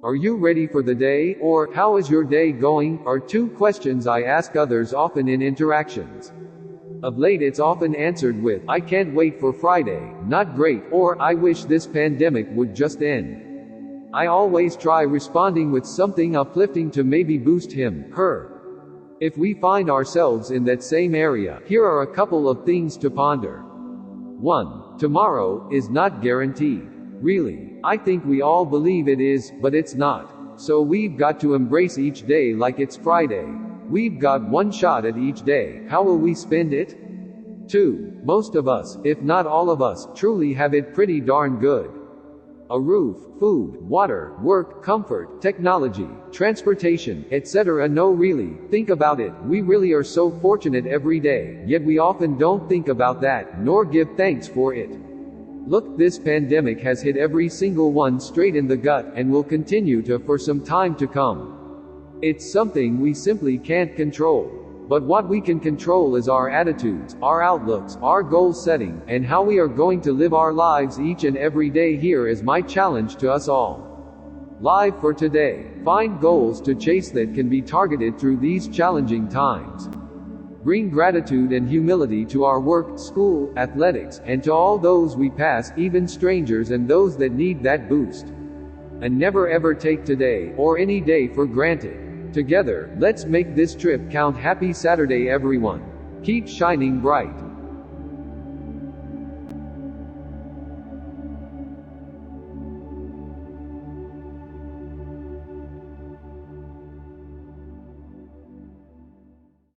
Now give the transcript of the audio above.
Are you ready for the day? Or, how is your day going? Are two questions I ask others often in interactions. Of late it's often answered with, I can't wait for Friday, not great, or, I wish this pandemic would just end. I always try responding with something uplifting to maybe boost him, her. If we find ourselves in that same area, here are a couple of things to ponder. 1. Tomorrow is not guaranteed. Really, I think we all believe it is, but it's not. So we've got to embrace each day like it's Friday. We've got one shot at each day. How will we spend it? 2. Most of us, if not all of us, truly have it pretty darn good. A roof, food, water, work, comfort, technology, transportation, etc. No, really, think about it, we really are so fortunate every day, yet we often don't think about that, nor give thanks for it. Look, this pandemic has hit every single one straight in the gut, and will continue to for some time to come. It's something we simply can't control. But what we can control is our attitudes, our outlooks, our goal setting, and how we are going to live our lives each and every day. Here is my challenge to us all. Live for today. Find goals to chase that can be targeted through these challenging times. Bring gratitude and humility to our work, school, athletics, and to all those we pass, even strangers and those that need that boost. And never ever take today, or any day, for granted. Together, let's make this trip count. Happy Saturday, everyone. Keep shining bright.